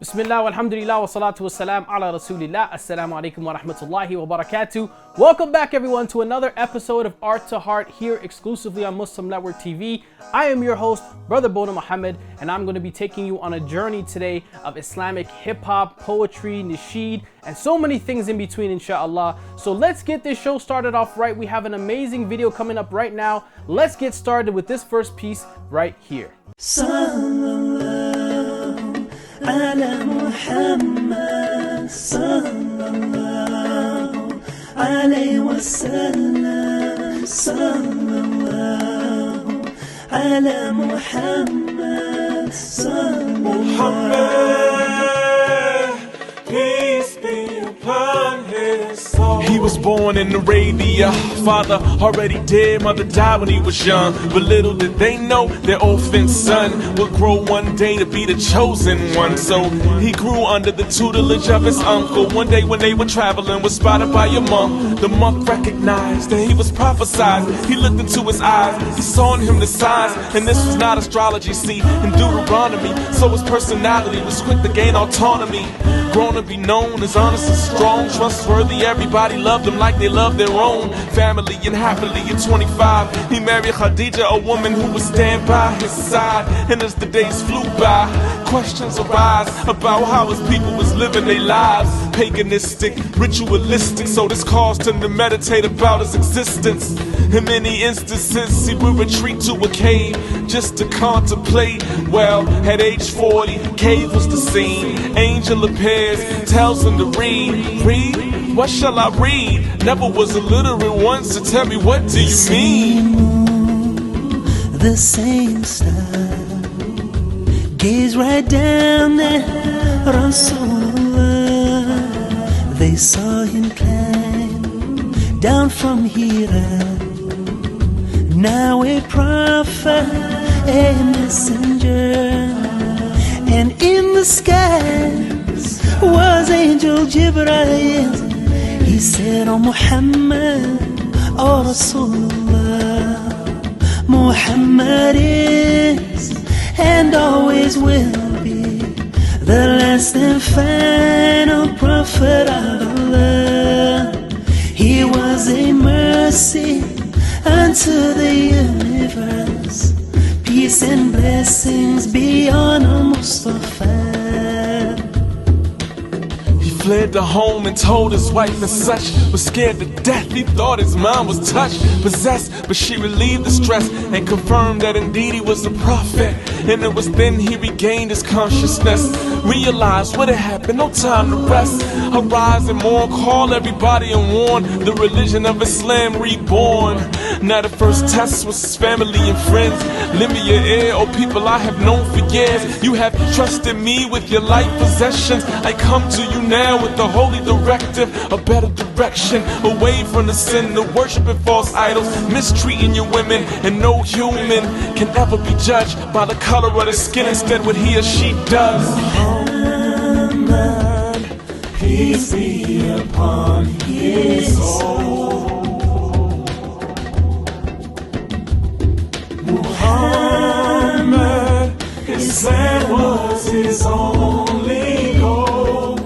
Bismillah, walhamdulillah, wa salatu wa salam ala rasulillah. Assalamu alaikum wa rahmatullahi wa barakatuh. Welcome back everyone to another episode of Art to Heart here exclusively on Muslim Network TV. I am your host, Brother Boonaa Mohammed, and I'm going to be taking you on a journey today of Islamic hip-hop, poetry, Nasheed, and so many things in between, inshallah. So let's get this show started off right. We have an amazing video coming up right now. Let's get started with this first piece right here. على محمد صلى الله عليه وسلم صلى الله على محمد صلى الله peace be upon his soul. He was born in Arabia, father already dead, mother died when he was young. But little did they know their orphan son would grow one day to be the chosen one. So he grew under the tutelage of his uncle. One day when they were traveling, was spotted by a monk. The monk recognized that he was prophesied. He looked into his eyes, he saw in him the signs. And this was not astrology, see, in Deuteronomy. So his personality was quick to gain autonomy. Grown to be known as honest and strong, trustworthy, everybody loved him like they loved their own family. And happily at 25, he married Khadija, a woman who would stand by his side. And as the days flew by, questions arise about how his people was living their lives. Paganistic, ritualistic, so this caused him to meditate about his existence. In many instances, he would retreat to a cave just to contemplate. Well, at age 40, cave was the scene. Angel appears, tells him to read. What shall I read? Never was illiterate once, so tell me, what do you mean? The same style, gaze right down at Rasulullah. They saw him climb down from Hira. Now a prophet, a messenger, and in the skies was angel Jibreel. He said, "Oh Muhammad, oh Rasulullah, Muhammad is and always will be the last and final prophet of Allah. He was a mercy unto the universe, peace and blessings be on Mustafa." He fled to home and told his wife and such, was scared to death, he thought his mind was touched, possessed, but she relieved the stress and confirmed that indeed he was a prophet. And it was then he regained his consciousness, realized what had happened, no time to rest. Arise and mourn, call everybody and warn the religion of Islam reborn. Now the first test was his family and friends. Lend me your ear, oh people I have known for years. You have trusted me with your life possessions. I come to you now with the holy directive, a better direction, away from the sin, the worshiping false idols, mistreating your women. And no human can ever be judged by the color of their skin, instead what he or she does. Muhammad, Peace be upon his soul. Muhammad, Islam was his only goal.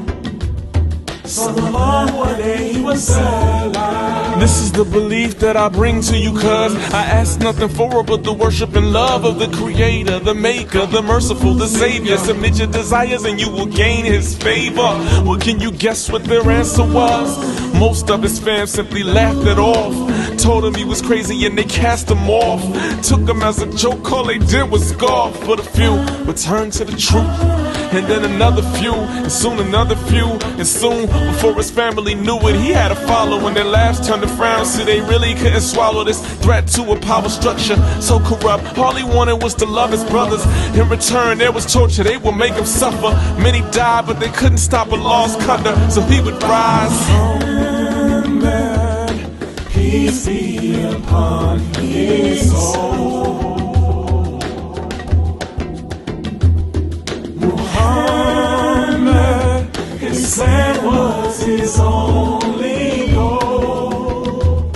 Sallallahu alayhi wa sallam. This is the belief that I bring to you, cause I ask nothing for it but the worship and love of the Creator, the Maker, the Merciful, the Savior. Submit your desires and you will gain His favor. Well, can you guess what their answer was? Most of his fam simply laughed it off, told him he was crazy and they cast him off. Took him as a joke, all they did was scoff. But a few returned to the truth, and then another few, and soon another few. And soon, before his family knew it, he had a following. Their laughs turned to frowns, so they really couldn't swallow this threat to a power structure so corrupt. All he wanted was to love his brothers. In return, there was torture, they would make him suffer. Many died, but they couldn't stop a lost cutter, so he would rise. Muhammad, Peace be upon his soul. Muhammad, Islam was his only goal.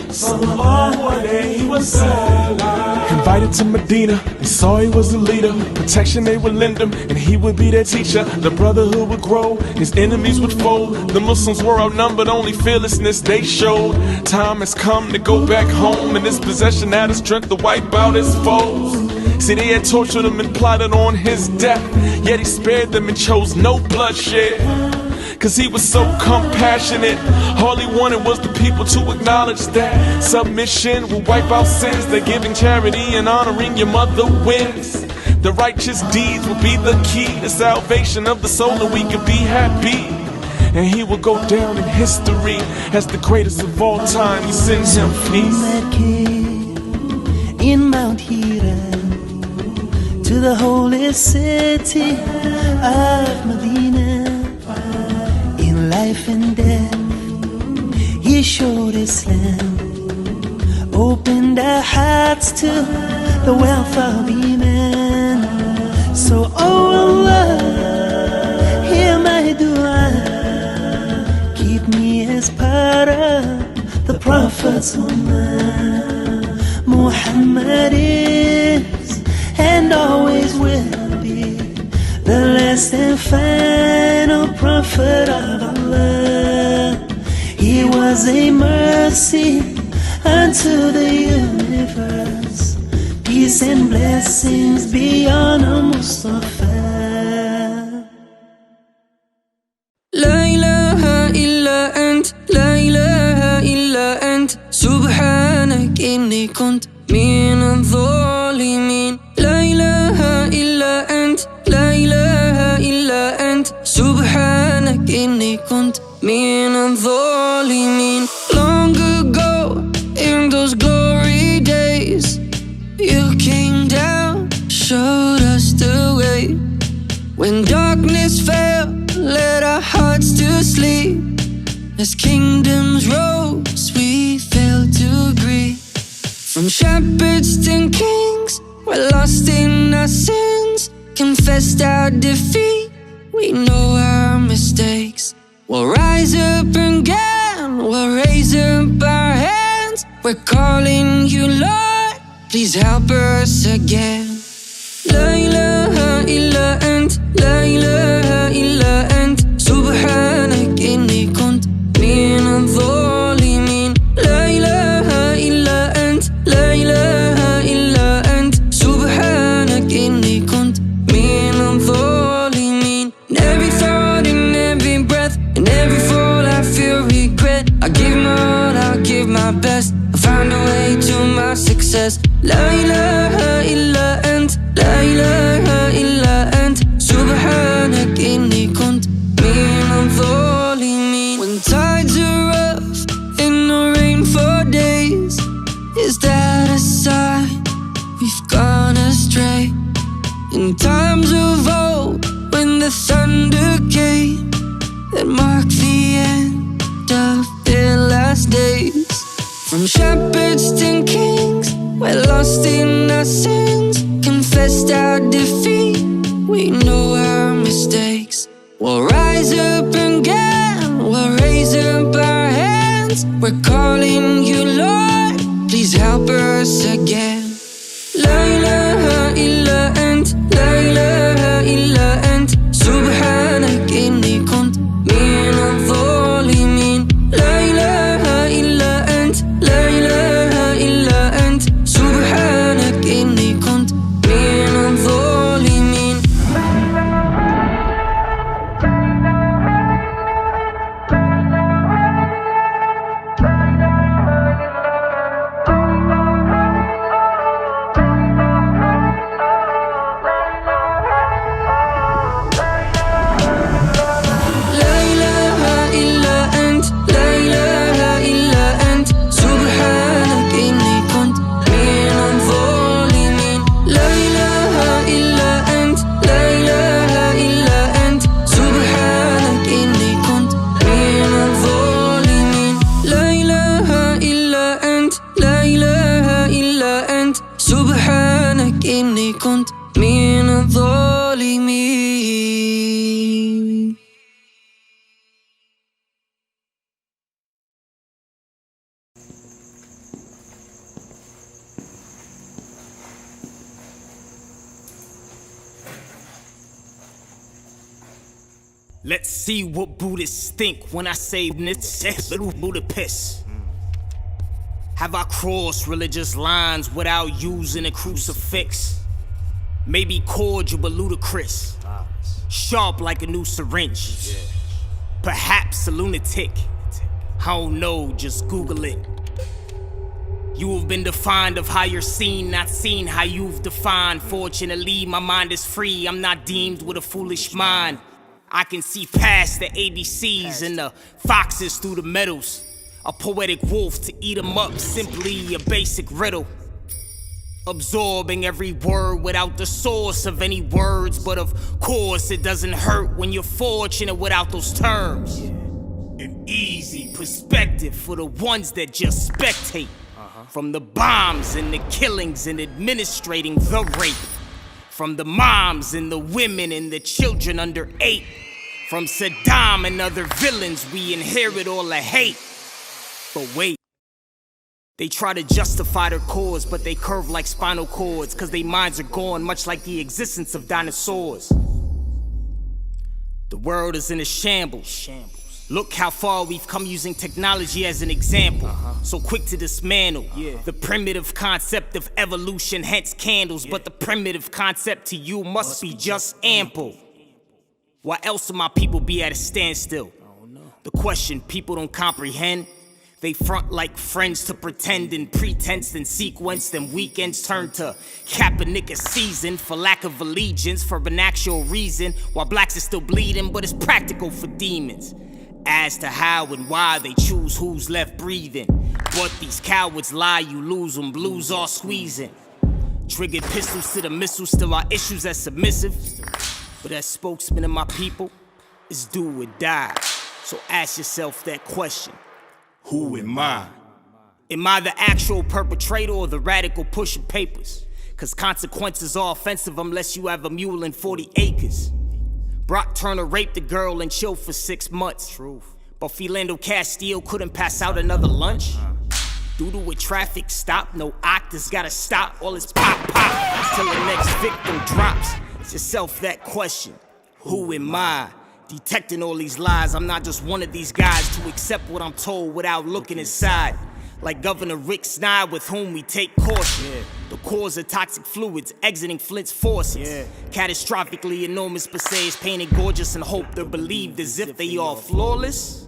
Sallallahu alayhi wa sallam. invited to Medina. They saw he was a leader. Protection they would lend him, and he would be their teacher. The brotherhood would grow, his enemies would fold. The Muslims were outnumbered, only fearlessness they showed. Time has come to go back home, and his possession had the strength to wipe out his foes. See, they had tortured him and plotted on his death, yet he spared them and chose no bloodshed. Cause he was so compassionate. All he wanted was the people to acknowledge that submission will wipe out sins, that giving charity and honoring your mother wins. The righteous deeds will be the key to salvation of the soul, and we can be happy. And he will go down in history as the greatest of all time. We send him peace. That kid in Mount Hira to the holy city of Medina. In life and death, he showed Islam, opened our hearts to the wealth of Iman. So, oh Allah, hear my dua, keep me as part of the Prophet's ummah. Muhammad is and always will be the last and final prophet of Allah. He was a mercy unto the universe. Peace and blessings be on a Mustafa. La ilaha illa ant, la ilaha illa ant, subhanak inni kunt min al-zalimin. La ilaha illa ant, la ilaha illa ant, subhanak inni kunt min al-zalimin. Long ago, in those glory days, you came down, showed us the way. When darkness fell, led our hearts to sleep. As kingdoms rose, we fell to grief. From shepherds to kings, we're lost in our sins, confessed our defeat, we know our mistakes. We'll rise up again, we'll raise up our hands. We're calling you Lord, please help us again. La ilaha illa ant, la ilaha illa ant, subhanak inni kunt min al-zalimin. La ilaha illa ant, la ilaha illa ant, subhanak inni kunt min al-zalimin. In every thought, in every breath, in every fall I feel regret. I give my all, I'll give my best, I'll find a way to my success. La ilaha illa ant, la ilaha illa ant, subhanak inni kunt min al-zalimin. When tides are rough in the rain for days, is that a sign we've gone astray? In times of old, when the thunder came, that marked the end of their last days. From shepherds to kings, we're lost in our sins, confessed our defeat, we know our mistakes. We'll rise up again, we'll raise up our hands. We're calling you Lord, please help us again. La ilaha illa ant, la ilaha illa ant, subhanak inni kunt min al-zalimin. La ilaha illa ant, la ilaha illa ant, subhanak inni kunt min al-zalimin. Let's see what Buddhists think when I say this little Buddha piss. Have I crossed religious lines without using a crucifix? Maybe cordial but ludicrous, sharp like a new syringe. Perhaps a lunatic, I don't know, just Google it. You have been defined of how you're seen, not seen how you've defined. Fortunately, my mind is free, I'm not deemed with a foolish mind. I can see past the ABCs and the foxes through the meadows. A poetic wolf to eat 'em up, simply a basic riddle. Absorbing every word without the source of any words. But of course it doesn't hurt when you're fortunate without those terms. An easy perspective for the ones that just spectate. From the bombs and the killings and administrating the rape. From the moms and the women and the children under 8. From Saddam and other villains, we inherit all the hate. But wait, they try to justify their cause, but they curve like spinal cords, cause their minds are gone, much like the existence of dinosaurs. The world is in a shambles. Look how far we've come using technology as an example. So quick to dismantle the primitive concept of evolution, hence candles. But the primitive concept to you must be just ample. Why else would my people be at a standstill? The question people don't comprehend. They front like friends to pretend in pretense and sequence. Then weekends turn to Kaepernick season for lack of allegiance for an actual reason. While blacks are still bleeding, but it's practical for demons. As to how and why they choose who's left breathing. But these cowards lie, you lose them, blues all squeezing. Triggered pistols to the missiles, still our issues as submissive. But as spokesman of my people, it's do or die. So ask yourself that question. Who am I? Am I the actual perpetrator or the radical pushing papers? Cause consequences are offensive unless you have a mule and 40 acres. Brock Turner raped a girl and chilled for 6 months. But Philando Castile couldn't pass out another lunch. Due to a traffic stop, no octaves gotta stop. All is pop pop till the next victim drops. Ask yourself that question. Who am I? Detecting all these lies, I'm not just one of these guys to accept what I'm told without looking inside. Like Governor Rick Snyder, with whom we take caution. The cause of toxic fluids exiting Flint's forces. Catastrophically enormous facades painted gorgeous and hope they're believed as if they are flawless.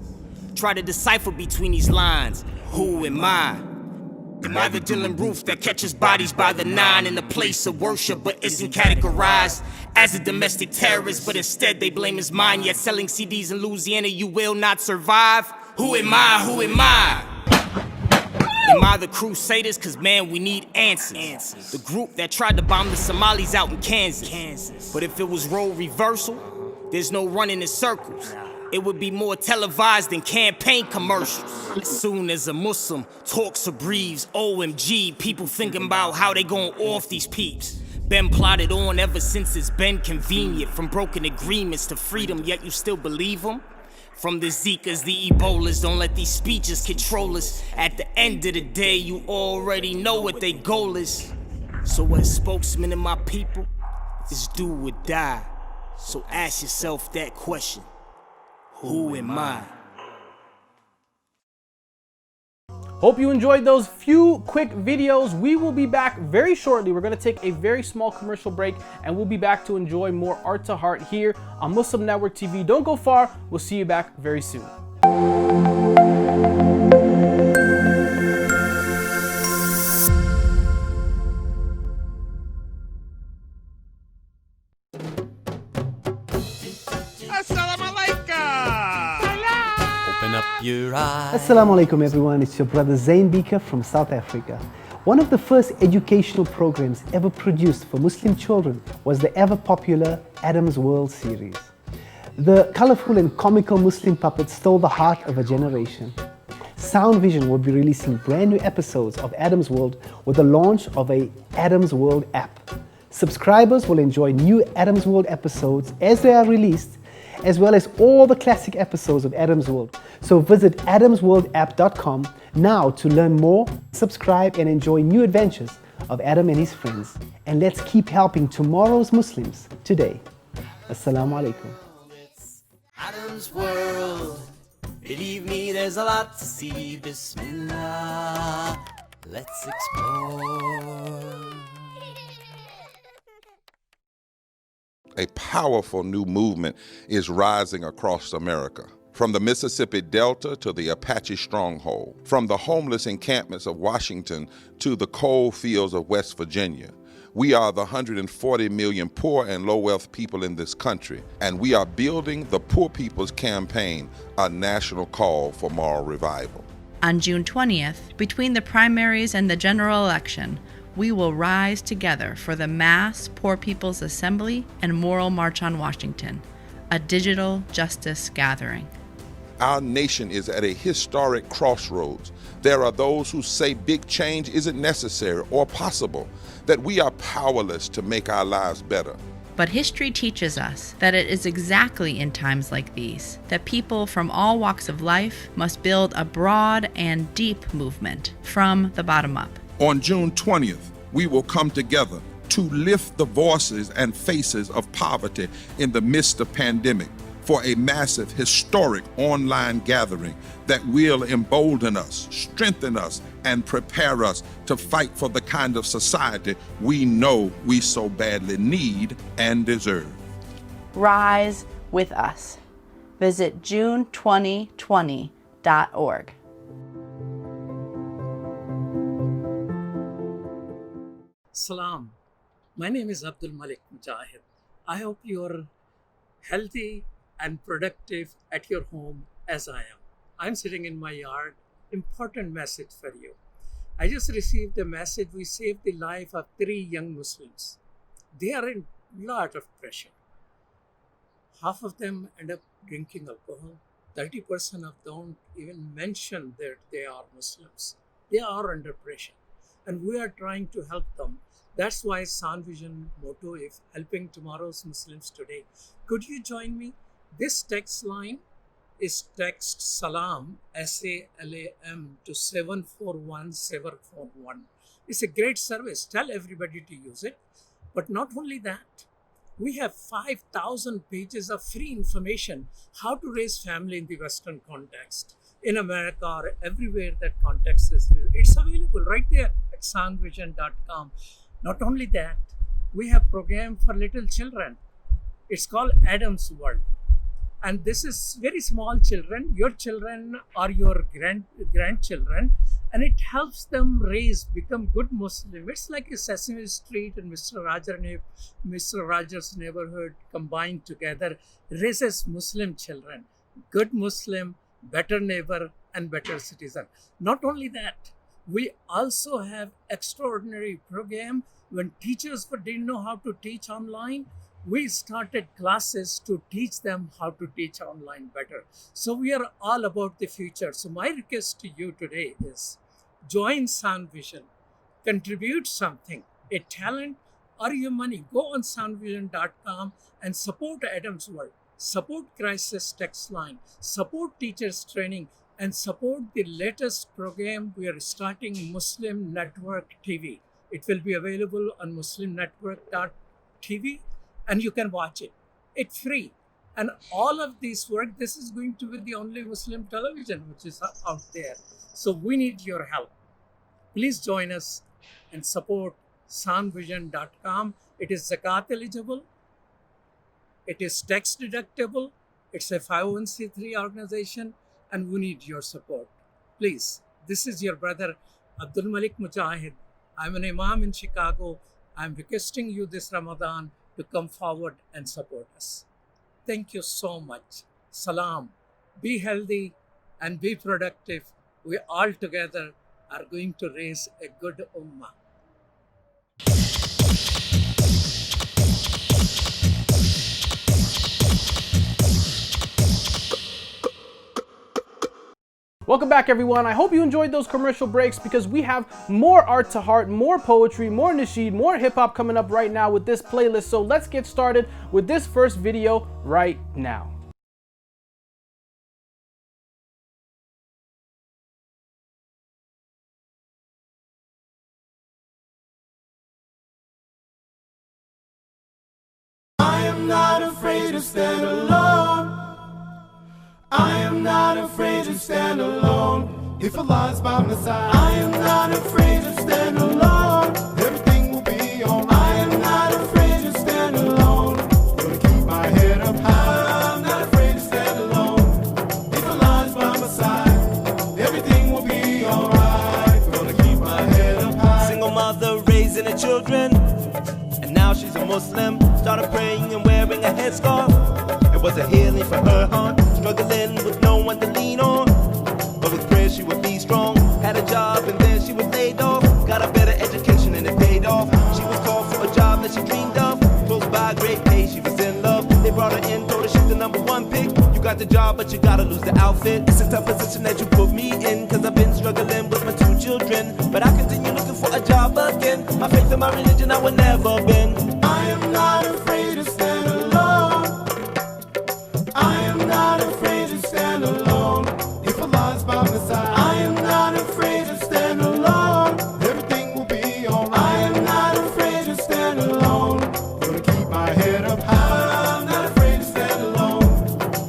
Try to decipher between these lines. Who am I? Am I the Dylan Roof that catches bodies by the 9 in the place of worship but isn't categorized as a domestic terrorist, but instead they blame his mind, yet selling CDs in Louisiana you will not survive? Who am I? Who am I? Am I the Crusaders? Cause man, we need answers. The group that tried to bomb the Somalis out in Kansas. But if it was role reversal, there's no running in circles. It would be more televised than campaign commercials. As soon as a Muslim talks or breathes, OMG, people thinking about how they gon' off these peeps. Been plotted on ever since it's been convenient. From broken agreements to freedom, yet you still believe them? From the Zikas, the Ebolas, don't let these speeches control us. At the end of the day, you already know what their goal is. So as spokesman of my people, it's do or die. So ask yourself that question. Who am I? Hope you enjoyed those few quick videos. We will be back very shortly. We're going to take a very small commercial break and we'll be back to enjoy more Art to Heart here on Muslim Network TV. Don't go far. We'll see you back very soon. Assalamu alaikum everyone, it's your brother Zain Bika from South Africa. One of the first educational programs ever produced for Muslim children was the ever popular Adam's World series. The colorful and comical Muslim puppets stole the heart of a generation. Sound Vision will be releasing brand new episodes of Adam's World with the launch of a Adam's World app. Subscribers will enjoy new Adam's World episodes as they are released, as well as all the classic episodes of Adam's World. So visit adamsworldapp.com now to learn more, subscribe and enjoy new adventures of Adam and his friends. And let's keep helping tomorrow's Muslims today. Assalamu alaikum. Adam's world. Believe me, there's a lot to see. Bismillah, let's explore. A powerful new movement is rising across America. From the Mississippi Delta to the Apache stronghold, from the homeless encampments of Washington to the coal fields of West Virginia. We are the 140 million poor and low-wealth people in this country, and we are building the Poor People's Campaign, a national call for moral revival. On June 20th, between the primaries and the general election, we will rise together for the Mass Poor People's Assembly and Moral March on Washington, a digital justice gathering. Our nation is at a historic crossroads. There are those who say big change isn't necessary or possible, that we are powerless to make our lives better. But history teaches us that it is exactly in times like these that people from all walks of life must build a broad and deep movement from the bottom up. On June 20th, we will come together to lift the voices and faces of poverty in the midst of pandemic for a massive, historic online gathering that will embolden us, strengthen us, and prepare us to fight for the kind of society we know we so badly need and deserve. Rise with us. Visit june2020.org. Salam. My name is Abdul Malik Mujahid. I hope you're healthy and productive at your home as I am. I'm sitting in my yard. Important message for you. I just received a message. We saved the life of 3 young Muslims. They are in a lot of pressure. Half of them end up drinking alcohol. 30% of them don't even mention that they are Muslims. They are under pressure. And we are trying to help them. That's why San Vision motto is helping tomorrow's Muslims today. Could you join me? This text line is text Salam, S-A-L-A-M, to 741-741. It's a great service. Tell everybody to use it. But not only that, we have 5,000 pages of free information how to raise family in the Western context. In America or everywhere that context is. It's available right there at sanvision.com. Not only that, we have program for little children. It's called Adam's World. And this is very small children, your children or your grandchildren, and it helps them become good Muslim. It's like a Sesame Street and Mr. Rogers' Neighborhood combined together, raises Muslim children, good Muslim, better neighbor, and better citizen. Not only that, we also have extraordinary program when teachers didn't know how to teach online. We started classes to teach them how to teach online better. So we are all about the future. So my request to you today is join San Vision, contribute something, a talent or your money. Go on sanvision.com and support Adam's World, support Crisis Text Line, support teachers training, and support the latest program we are starting, Muslim Network TV. It will be available on muslimnetwork.tv. and you can watch it. It's free. And all of this work, this is going to be the only Muslim television which is out there. So we need your help. Please join us and support sanvision.com. It is zakat eligible. It is tax deductible. It's a 501c3 organization and we need your support. Please, this is your brother Abdul Malik Mujahid. I'm an imam in Chicago. I'm requesting you this Ramadan to come forward and support us. Thank you so much. Salam. Be healthy and be productive. We all together are going to raise a good ummah. Welcome back, everyone. I hope you enjoyed those commercial breaks because we have more art to heart, more poetry, more nasheed, more hip hop coming up right now with this playlist. So let's get started with this first video right now. I am not afraid to stand alone. If Allah's by my side, I am not afraid to stand alone. Everything will be alright. I am not afraid to stand alone. Gonna keep my head up high. I'm not afraid to stand alone. If Allah's by my side, everything will be alright. Gonna keep my head up high. Single mother raising her children, and now she's a Muslim. Started praying and wearing a headscarf. It was a healing for her heart. Struggling with no one to lean on, but with prayer she would be strong. Had a job and then she was laid off. Got a better education and it paid off. She was called for a job that she dreamed of. Close by, great pay, she was in love. They brought her in, told her she's the #1 pick. You got the job, but you gotta lose the outfit. It's a tough position that you put me in, cause I've been struggling with my 2 children. But I continue looking for a job again. My faith and my religion I will never bend. I am not afraid to stand alone. I am not afraid to stand alone. If Allah's by my side, I am not afraid to stand alone. Everything will be alright. I am not afraid to stand alone. Gonna keep my head up high. I'm not afraid to stand alone.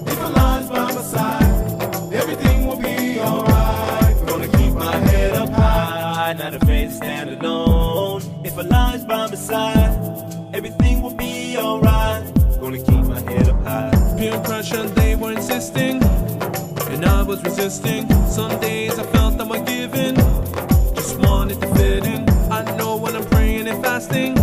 If Allah's by my side, everything will be alright. Gonna keep my head up high. Not afraid to stand alone. If Allah's by my side, everything will be alright. Gonna keep my head up high. Peer pressure, they were insisting, and I was resisting. Some days I felt I'm giving, just wanted to fit in. I know when I'm praying and fasting,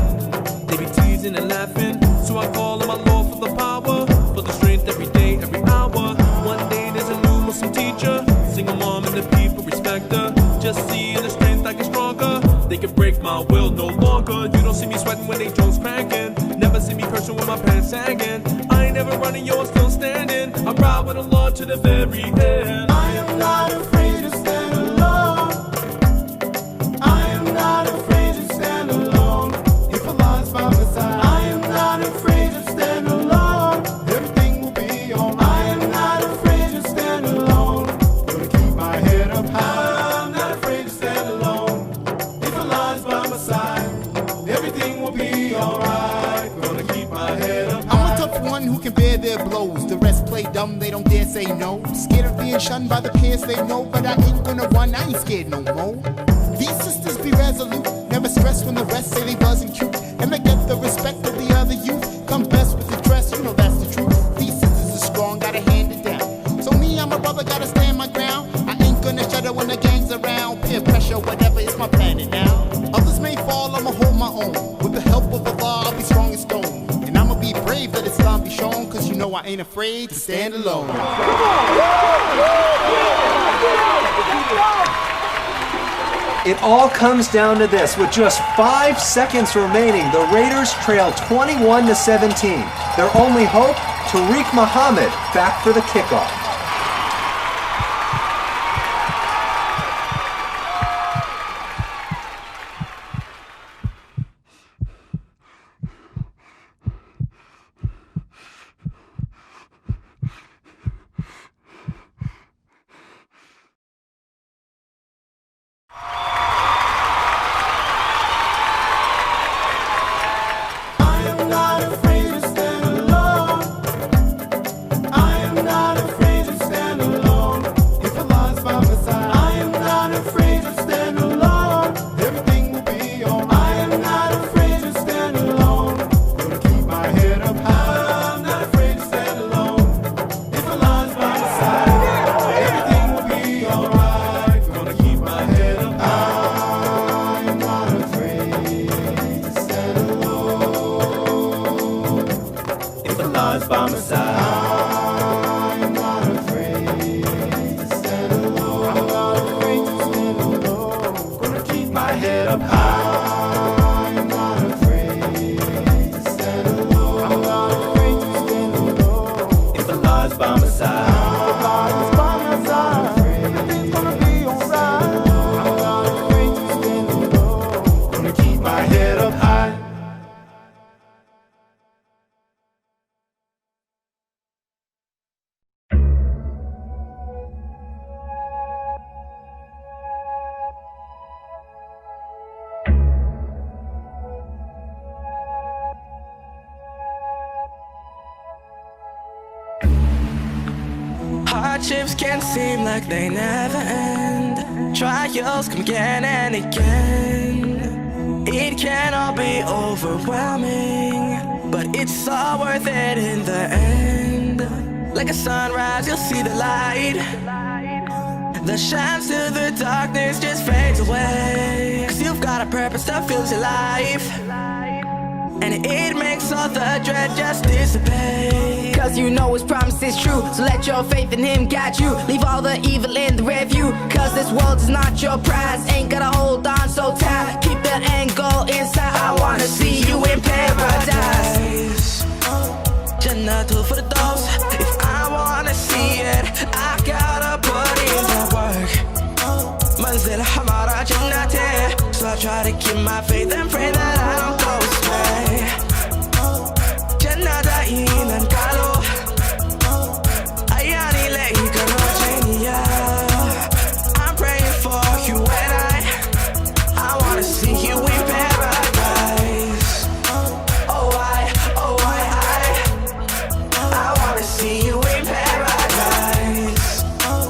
they be teasing and laughing. So I call on my Lord for the power, for the strength every day, every hour. One day there's a new Muslim teacher, single mom and the people respect her. Just seeing the strength I get stronger. They can break my will no longer. You don't see me sweating when they jokes cracking. Never see me cursing with my pants sagging. I ain't never running, yo, I'm still standing. I ride with Allah to the very end. I am not afraid to stand alone. I am not afraid to stand alone. If Allah's by my side, I am not afraid to stand alone. Everything will be alright. I am not afraid to stand alone. Gonna keep my head up high. I'm not afraid to stand alone. If Allah's by my side, everything will be alright. Gonna keep my head up high. I'm a tough one who can bear their blows. The rest play dumb, they don't dare say no. Scared of being shunned by the peers they know, but I ain't gonna run, I ain't scared no more. These sisters be resolute, never stress when the rest say they wasn't cute. And they get the respect of the other youth. Come best with the dress, you know that's the truth. These sisters are strong, gotta hand it down. So me, I'm a brother, gotta stand my ground. I ain't gonna shudder when the gang's around. Peer pressure, whatever, it's my planet now. Others may fall, I'ma hold my own. With the help of Allah, I'll be strong as stone. And I'ma be brave, let Islam be shown. Cause you know I ain't afraid to stand alone. It all comes down to this. With just 5 seconds remaining, the Raiders trail 21-17. Their only hope, Boonaa Mohammed back for the kickoff. Hardships can seem like they never end. Trials come again and again. It can all be overwhelming, but it's all worth it in the end. Like a sunrise, you'll see the light that shines through the darkness, just fades away. Cause you've got a purpose that fills your life, and it makes all the dread just dissipate. Cause you know his promise is true, so let your faith in him guide you. Leave all the evil in the rear view, cause this world is not your prize. Ain't gotta hold on so tight, keep the end goal inside. I wanna see you in paradise. Jannatul Firdaus. If I wanna see it, I gotta put in the work. Manzil Hamara Jannati. So I try to keep my faith and pray that I don't go astray. Jannata ilan kalu ayani leika rajaniya. I'm praying for you and I wanna see you in paradise. Oh I wanna see you in paradise. Oh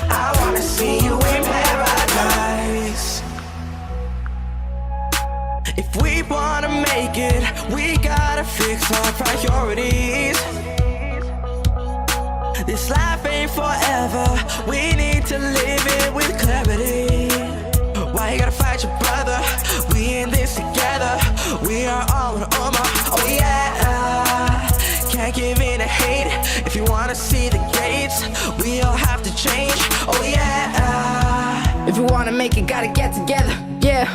I wanna see you in paradise. If we wanna make it, we gotta fix our priorities. This life ain't forever, we need to live it with clarity. Why you gotta fight your brother? We in this together, we are all an ummah. Oh yeah, can't give in to hate. If you wanna see the gates, we all have to change. Oh yeah, if you wanna make it, gotta get together. Yeah,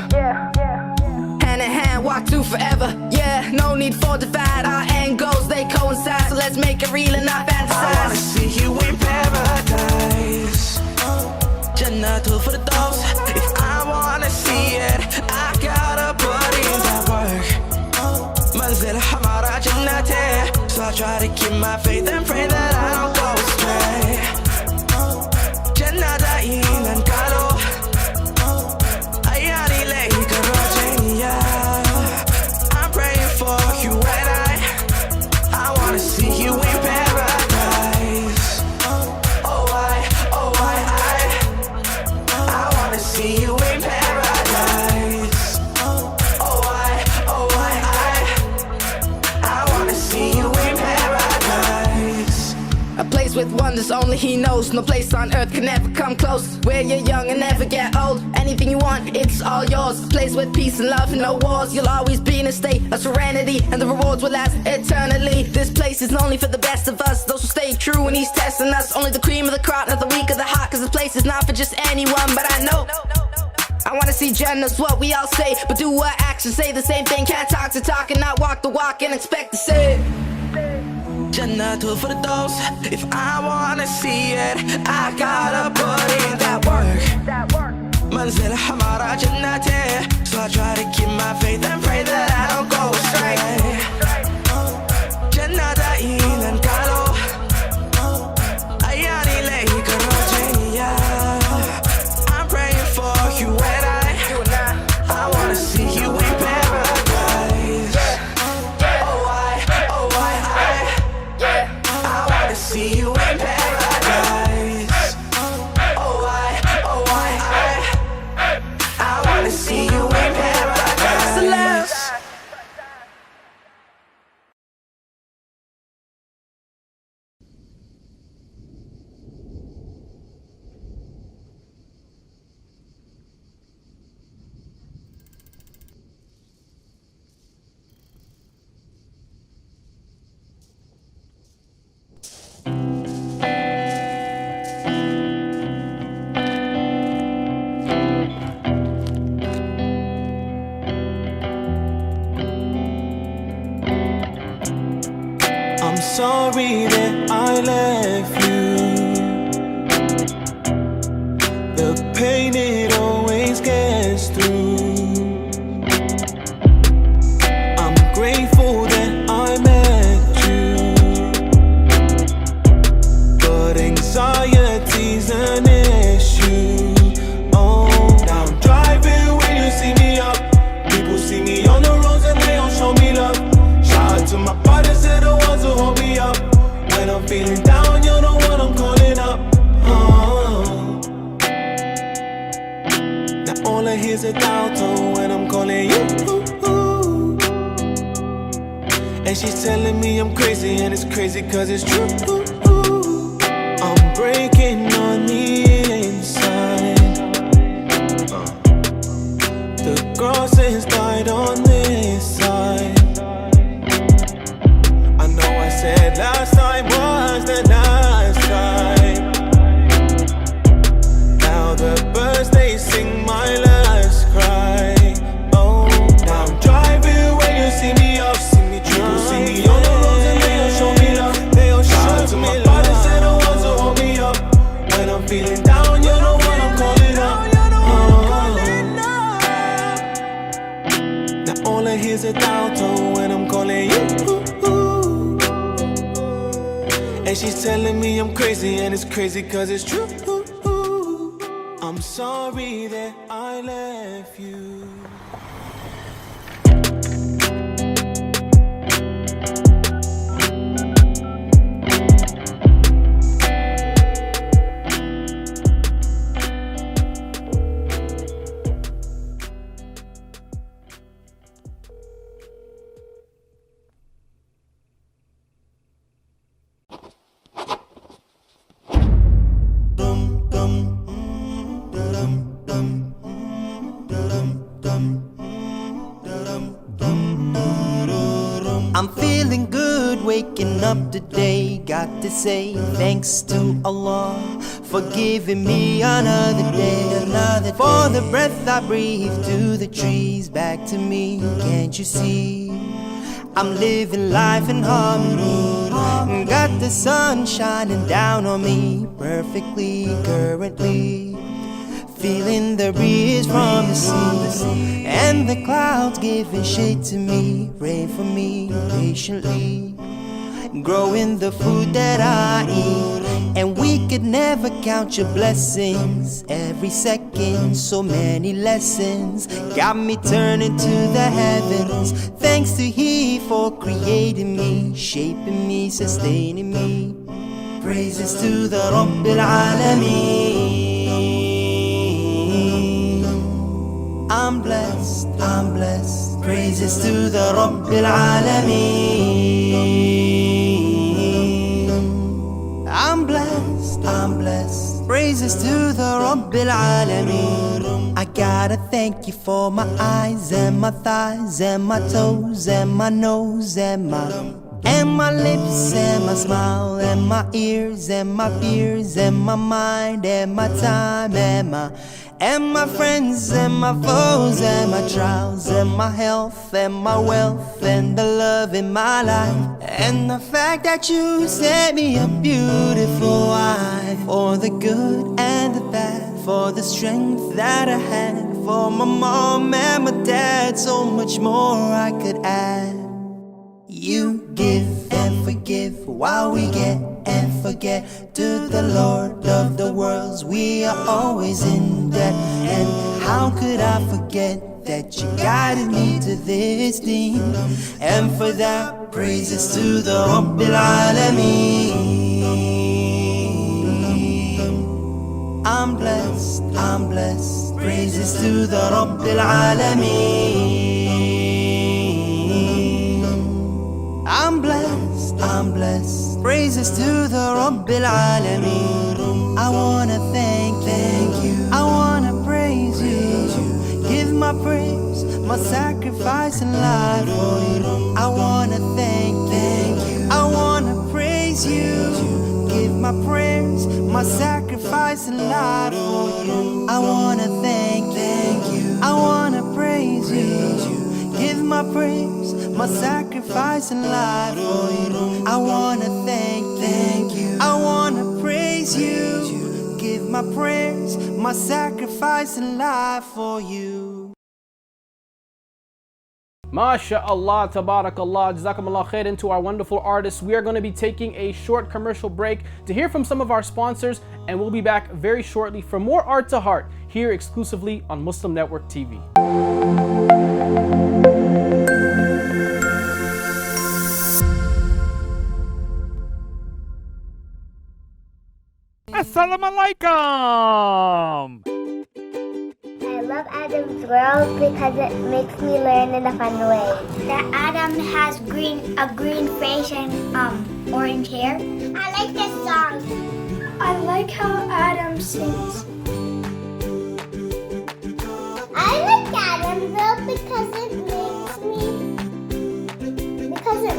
hand in hand, walk to forever. Yeah, no need for divide, our end goals, they coincide. So let's make it real and not fantasize. I wanna see you in paradise. Jannatul Firdaus. If I wanna see it, I gotta put in that work. Manzil Hamara Jannati. So I try to keep my faith and pray that I don't go astray. Jannata ilan kalu ayani leika rajaniya. I'm praying for you and I wanna see you in paradise. Oh I wanna see you in paradise. Oh I wanna see you in paradise. A place with wonders only he knows. No place on earth can ever come close. Where you're young and never get old. Anything you want, it's all yours. A place with peace and love and no wars. You'll always be in a state of serenity, and the rewards will last eternally. This place is only for the best of us, those who stay true when he's testing us. Only the cream of the crop, not the weak or the hot. Cause this place is not for just anyone. But I know I wanna see Jannah's what we all say, but do what actions say the same thing. Can't talk to talk and not walk the walk and expect to say Jannatul Firdaus. If I wanna see it, I gotta put in that work. Manzil Hamara Jannati. So I try to keep my faith and pray that I don't go astray. Jannata ilan kalu ayani leika rajaniya. I'm praying for you and I wanna see you in paradise. Oh I wanna see you in paradise. Oh I wanna see you in paradise. Salam. I'm sorry that I left you. The pain, it always gets through. I'm grateful that I met you, but anxiety's an issue. Oh, now I'm driving when you see me up. People see me on the roads and they don't show me love. Shout out to my partners, they're the ones who hold me up. When I'm feeling down, you're the one I'm calling up. hear's a daughter when I'm calling you. And she's telling me I'm crazy, and it's crazy cause it's true. I'm breaking on the inside. The grass has died on this side. I know I said last time was the last time. Now the birds they sing my last cry. Oh, now I'm driving when you see me up, see me drunk. See me on the roads and they'll show me love. They'll show me love. My body said the ones who hold me up. When I'm feeling down, you're the one I'm calling up. Now all I hear's a daughter when I'm calling you. And she's telling me I'm crazy, and it's crazy cause it's true. I'm sorry that I left you. I'm feeling good waking up today. Got to say thanks to Allah for giving me another day. For the breath I breathe, to the trees, back to me. Can't you see? I'm living life in harmony. Got the sun shining down on me perfectly currently. Feeling the breeze from the sea, and the clouds giving shade to me. Rain for me patiently, growing the food that I eat. And we could never count your blessings. Every second, so many lessons got me turning to the heavens. Thanks to He for creating me, shaping me, sustaining me. Praises to the Rabbil Alameen. I'm blessed, I'm blessed. Praises to the Rabbil Alameen. I'm blessed, I'm blessed. Praises to the Rabbil Alameen. I gotta thank you for my eyes and my thighs and my toes and my nose and my lips and my smile and my ears and my fears and my mind and my time and my friends and my foes and my trials and my health and my wealth and the love in my life and the fact that you set me a beautiful wife. For the good and the bad, for the strength that I had, for my mom and my dad, so much more I could add. You give and forgive while we get and forget. To the Lord of the worlds we are always in debt. And how could I forget that you guided me to this thing? And for that, praises to the Rabbil Alameen. I'm blessed, I'm blessed. Praises to the Rabbil Alameen. I'm blessed, I'm blessed. Praises to the Rabbil Alameen. I wanna thank you, I wanna praise you. Give my praise, my sacrifice and life for you. I wanna thank you, I wanna praise you. Give my prayers, my sacrifice and life for you. I wanna thank you, I wanna praise you. Give my praise, my sacrifice and life for you. I wanna thank you, I wanna praise you. Give my prayers, my sacrifice and life for you. MashaAllah, tabarakallah, jazakumullah khairan to our wonderful artists. We are going to be taking a short commercial break to hear from some of our sponsors, and we'll be back very shortly for more Art to Heart here exclusively on Muslim Network TV. Assalamu alaikum. Hello, love Adam's World because it makes me learn in a fun way. That Adam has a green face and orange hair. I like this song. I like how Adam sings. I like Adam's World because it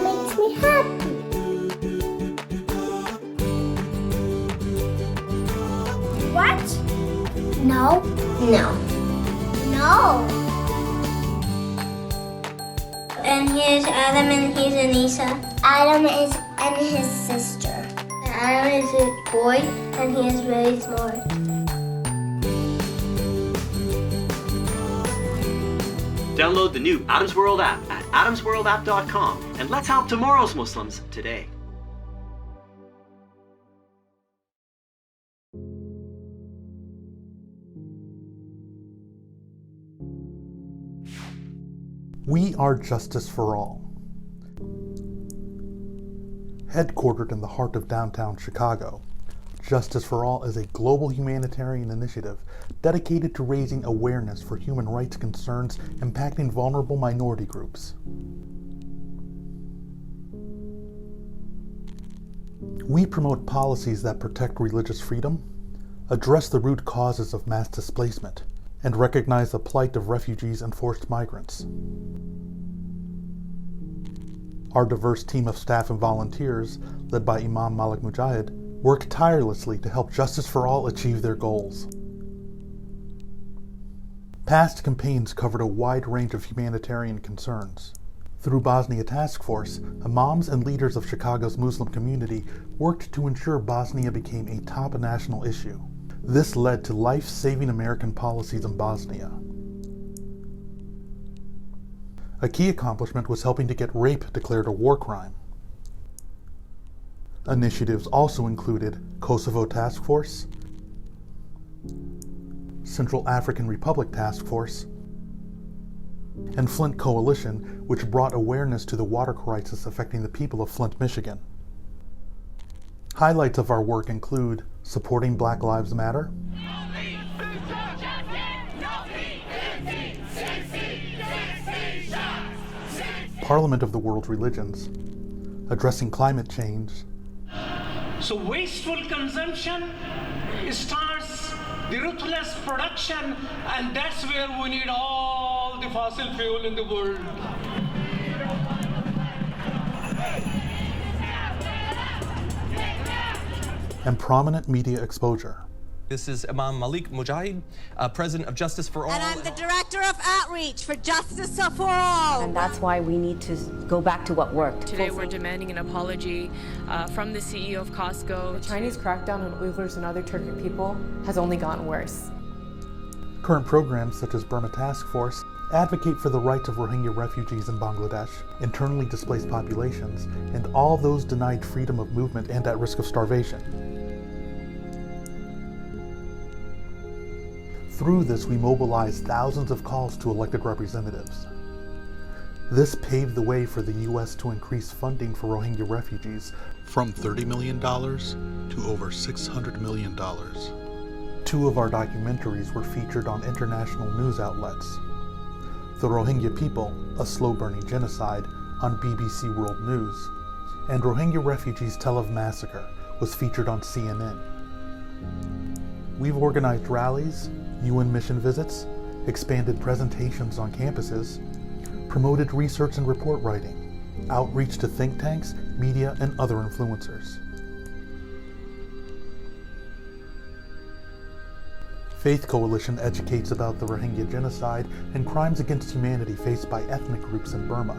makes me happy. What? No. No. No. And here's Adam and here's Anissa. Adam is and his sister. Adam is a boy and he is very smart. Download the new Adam's World app at adamsworldapp.com and let's help tomorrow's Muslims today. We are Justice for All. Headquartered in the heart of downtown Chicago, Justice for All is a global humanitarian initiative dedicated to raising awareness for human rights concerns impacting vulnerable minority groups. We promote policies that protect religious freedom, address the root causes of mass displacement, and recognize the plight of refugees and forced migrants. Our diverse team of staff and volunteers, led by Imam Malik Mujahid, work tirelessly to help Justice for All achieve their goals. Past campaigns covered a wide range of humanitarian concerns. Through Bosnia Task Force, imams and leaders of Chicago's Muslim community worked to ensure Bosnia became a top national issue. This led to life-saving American policies in Bosnia. A key accomplishment was helping to get rape declared a war crime. Initiatives also included Kosovo Task Force, Central African Republic Task Force, and Flint Coalition, which brought awareness to the water crisis affecting the people of Flint, Michigan. Highlights of our work include supporting Black Lives Matter, Parliament of the World Religions, addressing climate change. So wasteful consumption starts the ruthless production, and that's where we need all the fossil fuel in the world. And prominent media exposure. This is Imam Malik Mujahid, President of Justice for All. And I'm the Director of Outreach for Justice for All. And that's why we need to go back to what worked. Today we're demanding an apology from the CEO of Costco. The Chinese crackdown on Uyghurs and other Turkic people has only gotten worse. Current programs such as Burma Task Force advocate for the rights of Rohingya refugees in Bangladesh, internally displaced populations, and all those denied freedom of movement and at risk of starvation. Through this, we mobilized thousands of calls to elected representatives. This paved the way for the U.S. to increase funding for Rohingya refugees from $30 million to over $600 million. 2 of our documentaries were featured on international news outlets. The Rohingya People, A Slow-Burning Genocide on BBC World News, and Rohingya Refugees Tell of Massacre was featured on CNN. We've organized rallies, UN mission visits, expanded presentations on campuses, promoted research and report writing, outreach to think tanks, media, and other influencers. Faith Coalition educates about the Rohingya genocide and crimes against humanity faced by ethnic groups in Burma.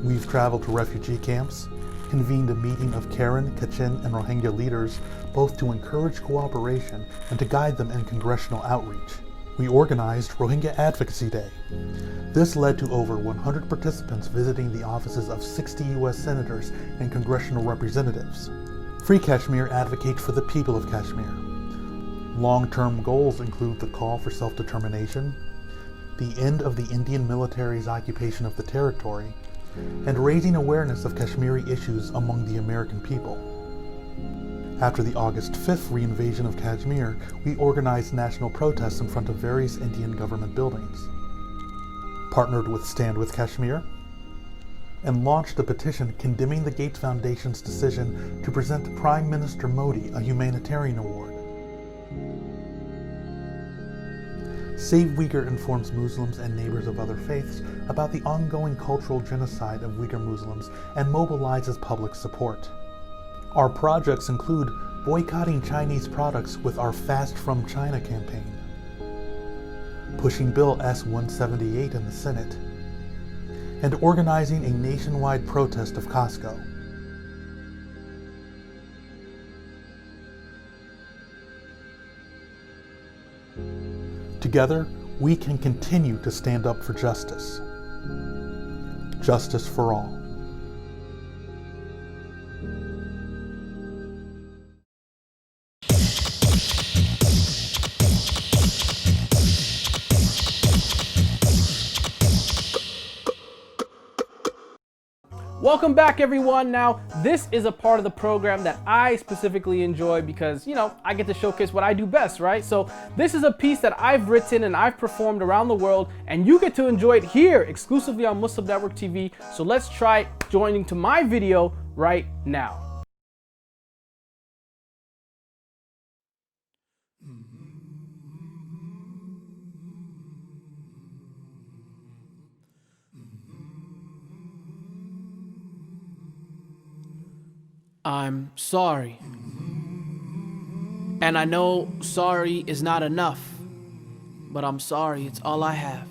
We've traveled to refugee camps, convened a meeting of Karen, Kachin, and Rohingya leaders, both to encourage cooperation and to guide them in congressional outreach. We organized Rohingya Advocacy Day. This led to over 100 participants visiting the offices of 60 U.S. senators and congressional representatives. Free Kashmir advocates for the people of Kashmir. Long-term goals include the call for self-determination, the end of the Indian military's occupation of the territory, and raising awareness of Kashmiri issues among the American people. After the August 5th reinvasion of Kashmir, we organized national protests in front of various Indian government buildings, partnered with Stand with Kashmir, and launched a petition condemning the Gates Foundation's decision to present Prime Minister Modi a humanitarian award. Save Uyghur informs Muslims and neighbors of other faiths about the ongoing cultural genocide of Uyghur Muslims and mobilizes public support. Our projects include boycotting Chinese products with our Fast from China campaign, pushing Bill S-178 in the Senate, and organizing a nationwide protest of Costco. Together, we can continue to stand up for justice. Justice for all. Welcome back, everyone. Now, this is a part of the program that I specifically enjoy because, you know, I get to showcase what I do best, right? So this is a piece that I've written and I've performed around the world, and you get to enjoy it here exclusively on Muslim Network TV. So let's try joining to my video right now. I'm sorry. And I know sorry is not enough, but I'm sorry, it's all I have.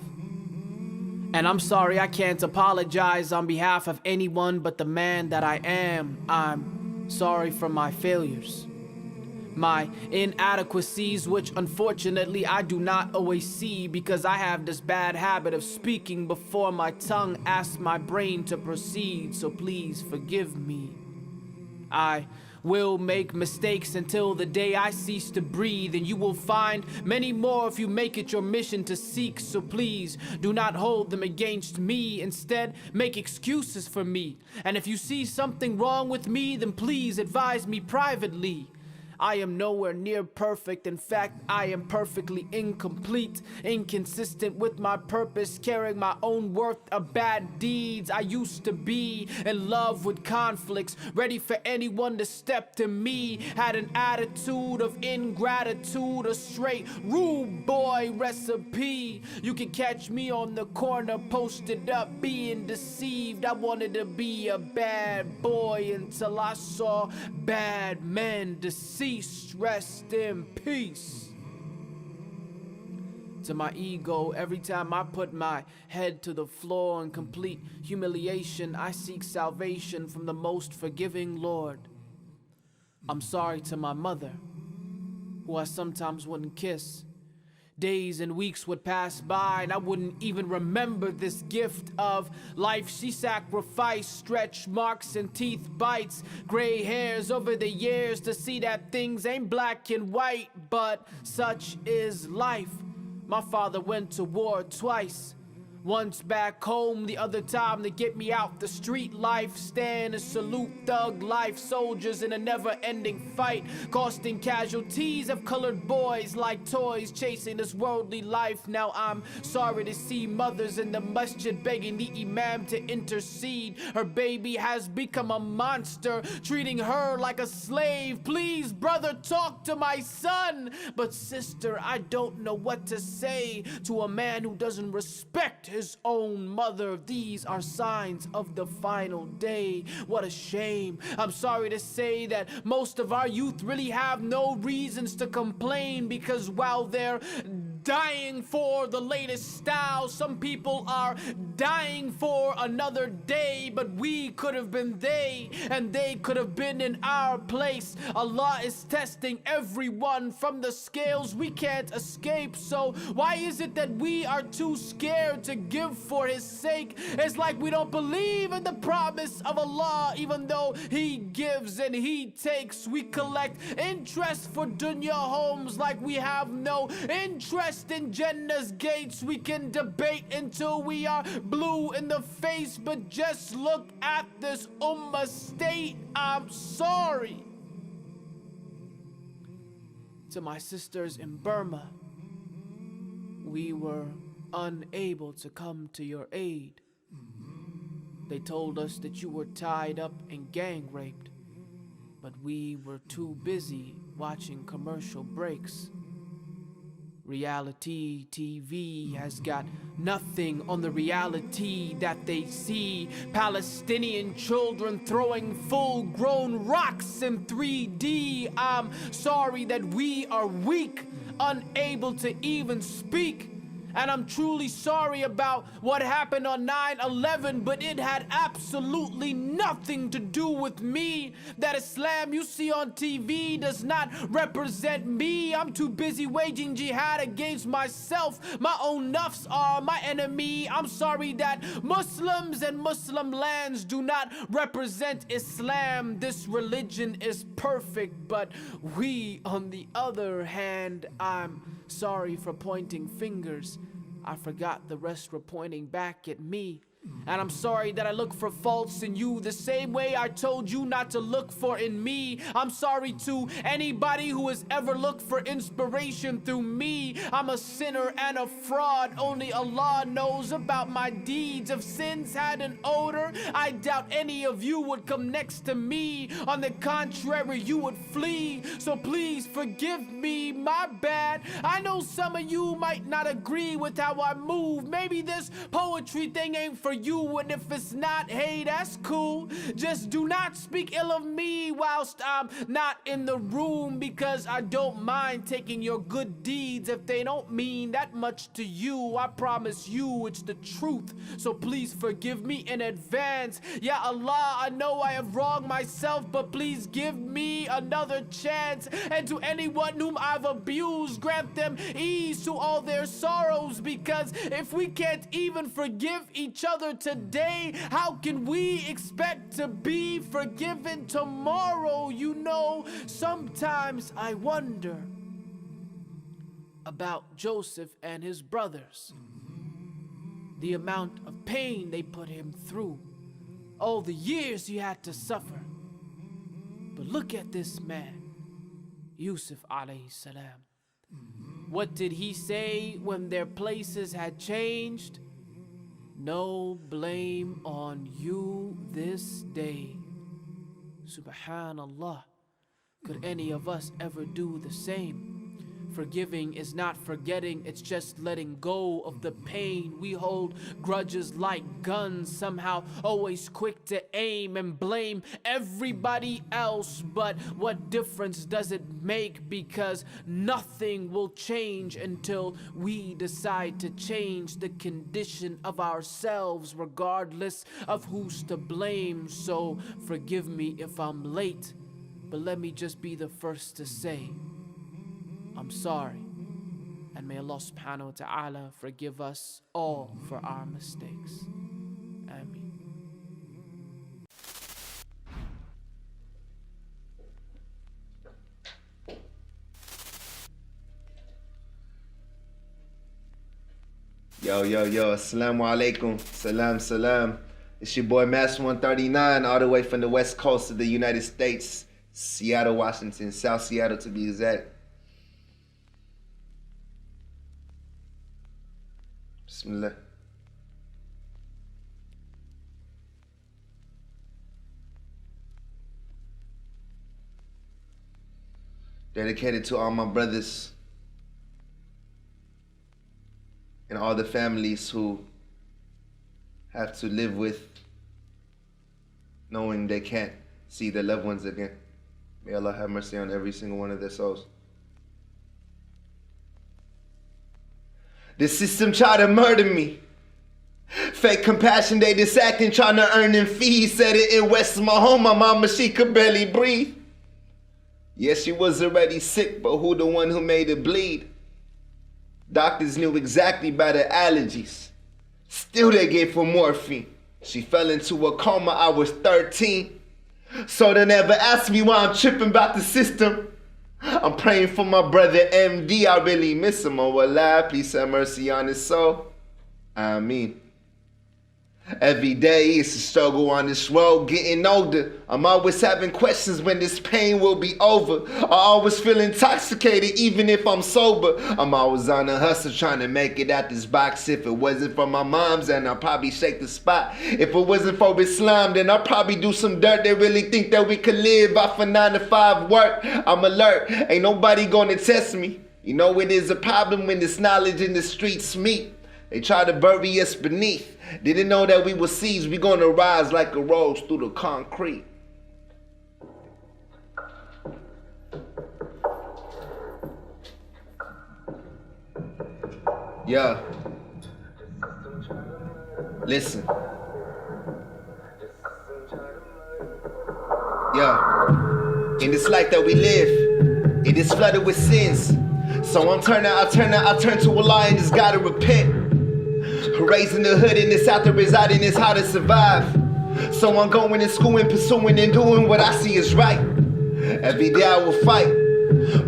And I'm sorry I can't apologize on behalf of anyone but the man that I am. I'm sorry for my failures, my inadequacies, which unfortunately I do not always see because I have this bad habit of speaking before my tongue asks my brain to proceed, so please forgive me. I will make mistakes until the day I cease to breathe, and you will find many more if you make it your mission to seek. So please do not hold them against me. Instead, make excuses for me. And if you see something wrong with me, then please advise me privately. I am nowhere near perfect. In fact, I am perfectly incomplete, inconsistent with my purpose, carrying my own worth of bad deeds. I used to be in love with conflicts, ready for anyone to step to me. Had an attitude of ingratitude, a straight rude boy recipe. You can catch me on the corner, posted up, being deceived. I wanted to be a bad boy until I saw bad men deceive. Rest in peace. To my ego, every time I put my head to the floor in complete humiliation, I seek salvation from the most forgiving Lord. I'm sorry to my mother, who I sometimes wouldn't kiss. Days and weeks would pass by and I wouldn't even remember this gift of life she sacrificed. Stretch marks and teeth bites, gray hairs over the years to see that things ain't black and white, but such is life. My father went to war twice. Once back home, the other time to get me out the street life. Stand and salute thug life, soldiers in a never-ending fight, costing casualties of colored boys like toys, chasing this worldly life. Now I'm sorry to see mothers in the masjid begging the imam to intercede. Her baby has become a monster, treating her like a slave. Please, brother, talk to my son. But sister, I don't know what to say to a man who doesn't respect his own mother. These are signs of the final day. What a shame. I'm sorry to say that most of our youth really have no reasons to complain, because while they're dying for the latest style, some people are dying for another day. But we could have been they, and they could have been in our place. Allah is testing everyone from the scales we can't escape. So why is it that we are too scared to give for his sake? It's like we don't believe in the promise of Allah, even though he gives and he takes. We collect interest for dunya homes like we have no interest in Jannah's gates. We can debate until we are blue in the face, but just look at this ummah state. I'm sorry. to my sisters in Burma. We were unable to come to your aid. They told us that you were tied up and gang raped, but we were too busy watching commercial breaks. Reality TV has got nothing on the reality that they see. Palestinian children throwing full-grown rocks in 3D. I'm sorry that we are weak, unable to even speak. And I'm truly sorry about what happened on 9/11, but it had absolutely nothing to do with me. That Islam you see on TV does not represent me. I'm too busy waging jihad against myself. My own nafs are my enemy. I'm sorry that Muslims and Muslim lands do not represent Islam. This religion is perfect, but we, on the other hand, I'm sorry for pointing fingers. I forgot the rest were pointing back at me. And I'm sorry that I look for faults in you the same way I told you not to look for in me. I'm sorry to anybody who has ever looked for inspiration through me. I'm a sinner and a fraud. Only Allah knows about my deeds. If sins had an odor, I doubt any of you would come next to me. On the contrary, you would flee. So please forgive me, my bad. I know some of you might not agree with how I move. Maybe this poetry thing ain't for you, and if it's not, hey, that's cool. Just do not speak ill of me whilst I'm not in the room, because I don't mind taking your good deeds if they don't mean that much to you. I promise you it's the truth, so please forgive me in advance. Ya Allah, I know I have wronged myself, but please give me another chance. And to anyone whom I've abused, grant them ease to all their sorrows, because if we can't even forgive each other today, how can we expect to be forgiven tomorrow? You know, sometimes I wonder about Joseph and his brothers, the amount of pain they put him through, all the years he had to suffer. But look at this man, Yusuf alayhi salam. What did he say when their places had changed? No blame on you this day. Subhanallah. Could any of us ever do the same? Forgiving is not forgetting, it's just letting go of the pain. We hold grudges like guns, somehow always quick to aim and blame everybody else. But what difference does it make? Because nothing will change until we decide to change the condition of ourselves, regardless of who's to blame. So forgive me if I'm late, but let me just be the first to say, I'm sorry, and may Allah subhanahu wa ta'ala forgive us all for our mistakes. Ameen. Yo, assalamu alaikum, salam. It's your boy Master 139, all the way from the west coast of the United States, Seattle, Washington, South Seattle to be exact. Bismillah. Dedicated to all my brothers and all the families who have to live with knowing they can't see their loved ones again. May Allah have mercy on every single one of their souls. The system tried to murder me. Fake compassion, they disacting, trying to earn them fees. Said it in West my home, my mama, she could barely breathe. Yes, she was already sick, but who the one who made her bleed? Doctors knew exactly about her allergies. Still they gave her morphine. She fell into a coma, I was 13. So they never asked me why I'm tripping about the system. I'm praying for my brother MD, I really miss him. Oh Allah, please have mercy on his soul. Ameen. Every day it's a struggle on this road, getting older. I'm always having questions when this pain will be over. I always feel intoxicated even if I'm sober. I'm always on a hustle trying to make it out this box. If it wasn't for my moms, then I'd probably shake the spot. If it wasn't for Islam, then I'd probably do some dirt. They really think that we could live off of 9 to 5 work. I'm alert, ain't nobody gonna test me. You know it is a problem when this knowledge in the streets meet. They try to bury us beneath. Didn't know that we were seeds. We gonna rise like a rose through the concrete. Yeah. Listen. Yeah. In this life that we live, it is flooded with sins. So I turn to Allah and just gotta repent. Raising the hood and it's out to reside and it's how to survive. So I'm going to school and pursuing and doing what I see is right. Every day I will fight,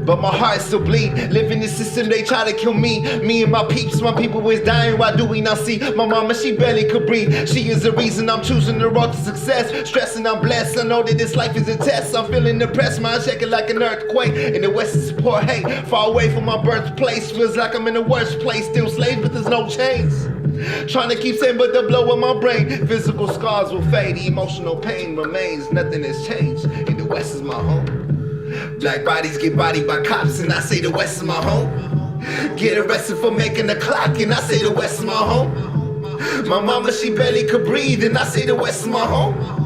but my heart still bleed. Living the system, they try to kill me. Me and my peeps, my people is dying. Why do we not see? My mama, she barely could breathe. She is the reason I'm choosing the road to success. Stressing, I'm blessed. I know that this life is a test. I'm feeling depressed, mind shaking like an earthquake. In the west is poor hate. Far away from my birthplace. Feels like I'm in the worst place. Still slave, but there's no chains. Trying to keep saying, but the blow in my brain. Physical scars will fade. Emotional pain remains. Nothing has changed. In the west is my home. Black bodies get bodied by cops, and I say the west is my home. Get arrested for making the clock, and I say the west is my home. My mama, she barely could breathe, and I say the west is my home.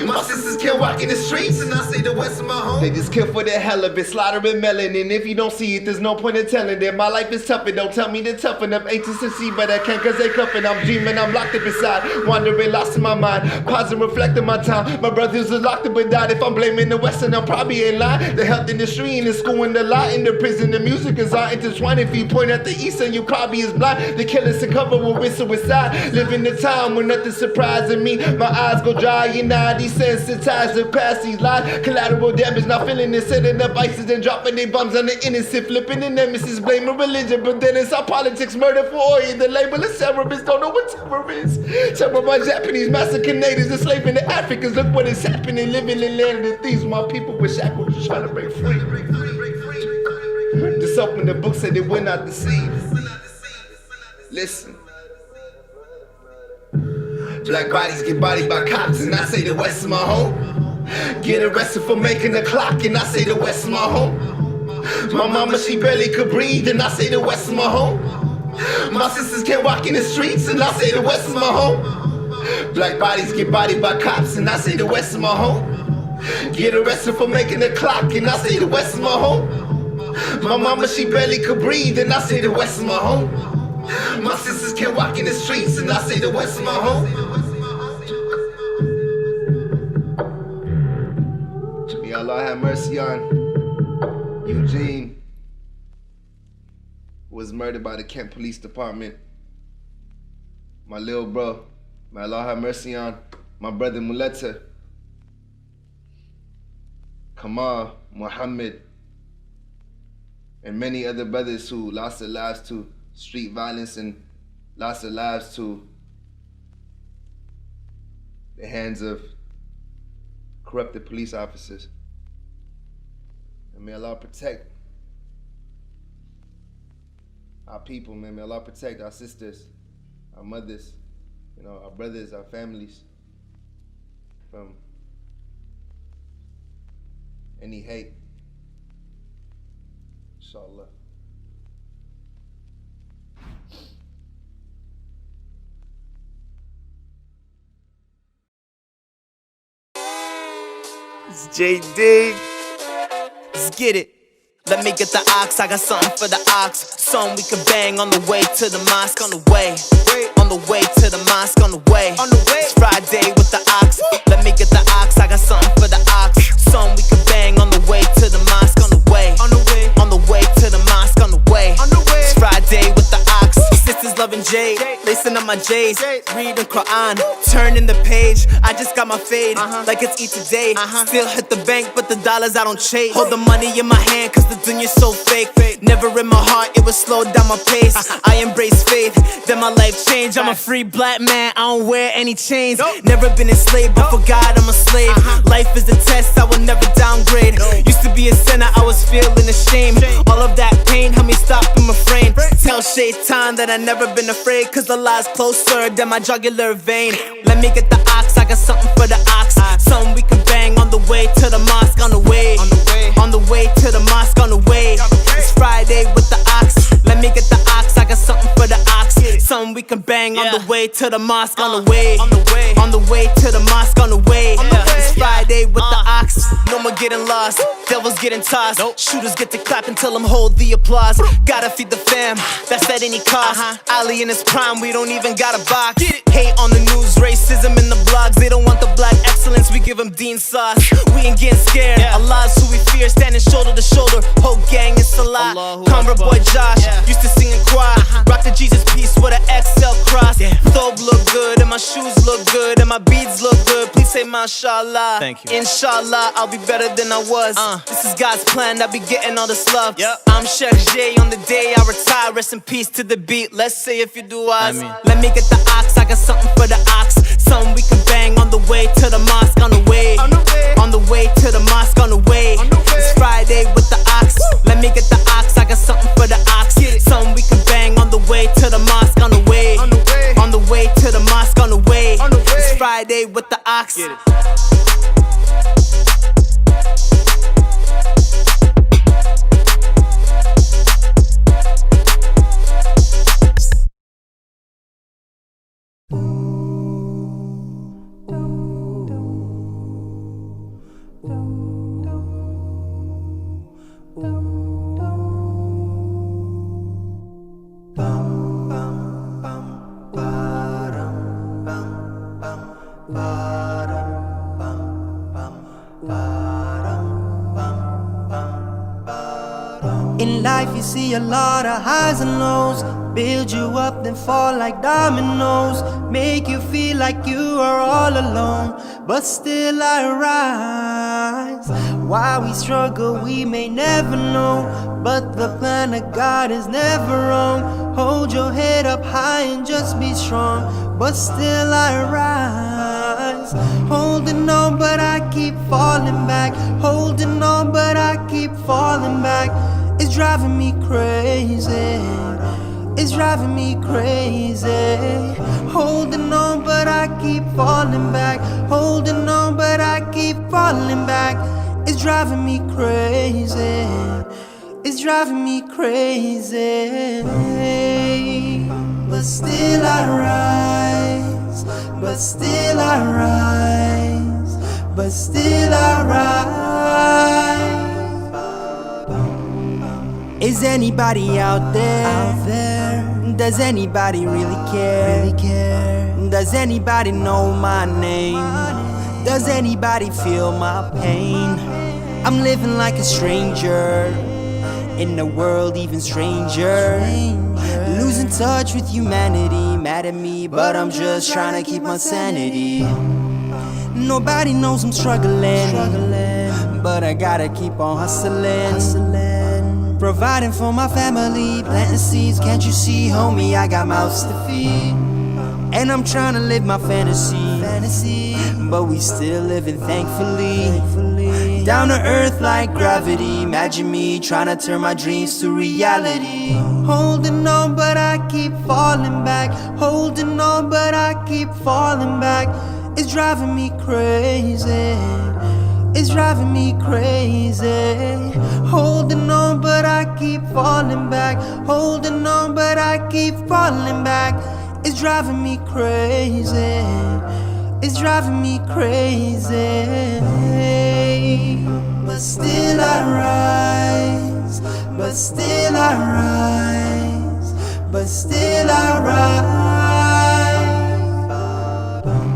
My sisters can't walk in the streets, and I say the west is my home. They just kill for the hell of it, slaughtering melanin. If you don't see it, there's no point in telling them. My life is tough, and don't tell me to toughen up. Anxious to see, but I can't cause they cuffing. I'm dreaming, I'm locked up inside, wandering, lost in my mind. Pause and reflect on my time. My brothers are locked up and died. If I'm blaming the West, and I'm probably ain't lying. The health industry and the school and the law in the prison. The music is all intertwined. If you point at the east, and you probably is blind. The killers to cover will whistle suicide. Living the time when nothing's surprising me. My eyes go dry, and now desensitized to past these lies. Collateral damage, not feeling it. Setting up ISIS and dropping their bombs on the innocent. Flipping the nemesis, blaming religion. But then it's our politics, murder for oil. The label is terrorists, don't know what terror is. Terror by Japanese, massacre natives, enslaving the Africans. Look what is happening, living in land of the thieves. My people with shackles just trying to break free. Just open the book, said they will not deceive. Listen. Black bodies get bodied by cops, and I say the west is my home. Get arrested for making the clock, and I say the west is my home. My mama, she barely could breathe, and I say the west is my home. My sisters can't walk in the streets, and I say the west is my home. Black bodies get bodied by cops, and I say the west is my home. Get arrested for making the clock, and I say the west is my home. My mama, she barely could breathe, and I say the west is my home. My sisters can't walk in the streets, and I say the west is my home. May Allah have mercy on Eugene, who was murdered by the Kent Police Department. My little bro, may Allah have mercy on my brother Muleta, Boonaa Mohammed, and many other brothers who lost their lives to street violence and lost their lives to the hands of corrupted police officers. And may Allah protect our people, man. May Allah protect our sisters, our mothers, our brothers, our families from any hate. Inshallah. It's JD. Let's get it. Let me get the ox, I got something for the ox. Song we can bang on the way to the mosque, on the way. On the way to the mosque, on the way. It's Friday with the ox. Let me get the ox, I got something for the ox. Song we can bang on the way to the mosque, on the way. On the way to the mosque, on the way. It's Friday with the ox. Sisters loving Jade, lacing lacing up my J's, reading Quran, turning the page. I just got my fade, like it's Eid today. Still hit the bank, but the dollars I don't chase. Hold the money in my hand, cause the dunya's so fake. Never in my heart, it would slow down my pace. I embrace faith, then my life changed. I'm a free black man, I don't wear any chains. Never been enslaved, but for God I'm a slave. Life is a test, I will never downgrade. Used to be a sinner, I was feeling ashamed. All of that pain helped me stop in my frame. Tell Shaitan that I never been afraid, cause the lie's closer than my jugular vein. Let me get the ox, I got something for the ox. Something we can bang on the way to the mosque. On the way, on the way to the mosque. On the way, it's Friday with the ox. Let me get the ox, I got something for the ox. Something we can bang on the way to the mosque. On the way, on the way to the mosque. On the way, it's Friday with the ox. No more getting lost, devils getting tossed. Shooters get to clap until I'm hold the applause. Gotta feed the fam, that's at any cost. Ali in his prime, we don't even got a box. Hate on the news, racism in the blogs. They don't want the black excellence, we give them Dean sauce. We ain't getting scared, Allah's who we fear. Standing shoulder to shoulder, whole gang is Salah. Convert boy Josh, used to sing in choir. Rock the Jesus piece with an XL cross. Thobe look good, and my shoes look good, and my beads look good. Please say mashallah. Thank you. Inshallah, I'll be better than I was. This is God's plan, I'll be getting all this love. I'm Sheikh J on the day I retire. Rest in peace to the beat, let's say if you do us. Let me get the ox, I got something for the ox. Something we can bang on the way to the mosque. On the way, on the way to the mosque. On the way, it's Friday with the ox. Let me get the ox, I got something for the ox. Something we can bang on the way to the mosque. On the way, on the way to the mosque. On the way, it's Friday with the ox. In life you see a lot of highs and lows, build you up then fall like dominoes, make you feel like you are all alone, but still I rise. Why we struggle we may never know, but the plan of God is never wrong. Hold your head up high and just be strong, but still I rise. Holding on but I keep falling back, holding on but I keep falling back. It's driving me crazy, it's driving me crazy. Holding on but I keep falling back, holding on but I keep falling back. It's driving me crazy, it's driving me crazy. But still I rise, but still I rise, but still I rise. Is anybody out there? Does anybody really care? Does anybody know my name? Does anybody feel my pain? I'm living like a stranger in the world, even stranger. Losing touch with humanity, mad at me, but I'm just trying to keep my sanity. Nobody knows I'm struggling, but I gotta keep on hustling. Providing for my family, planting seeds. Can't you see, homie, I got mouths to feed. And I'm trying to live my fantasy, but we still living thankfully. Down to earth like gravity. Imagine me trying to turn my dreams to reality. Holding on but I keep falling back, holding on but I keep falling back. It's driving me crazy, it's driving me crazy. Holding on but I keep falling back, holding on but I keep falling back. It's driving me crazy, it's driving me crazy. But still I rise, but still I rise, but still I rise.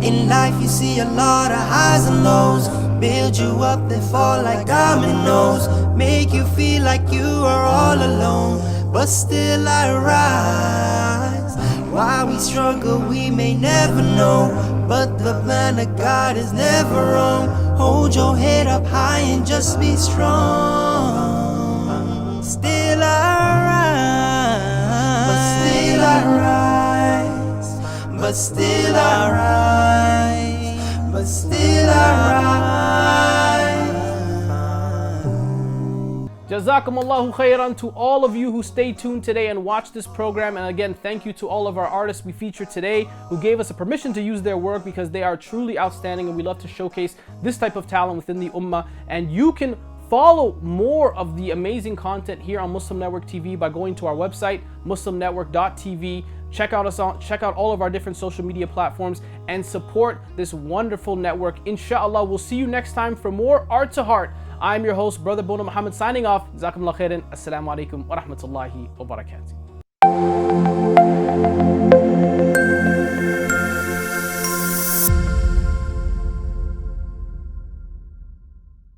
In life you see a lot of highs and lows, build you up then fall like dominoes, make you feel like you are all alone, but still I rise. Why we struggle, we may never know. But the plan of God is never wrong. Hold your head up high and just be strong. Still I rise, but still I rise, but still I rise, but still I rise. Jazakumullahu khairan to all of you who stayed tuned today and watched this program. And again, thank you to all of our artists we featured today who gave us a permission to use their work, because they are truly outstanding and we love to showcase this type of talent within the ummah. And you can follow more of the amazing content here on Muslim Network TV by going to our website, muslimnetwork.tv. Check out all of our different social media platforms and support this wonderful network. Inshallah, we'll see you next time for more Art to Heart. I'm your host, Brother Boonaa Mohammed, signing off. Jazakumullah khairan. Assalamu alaikum wa rahmatullahi wa barakatuh.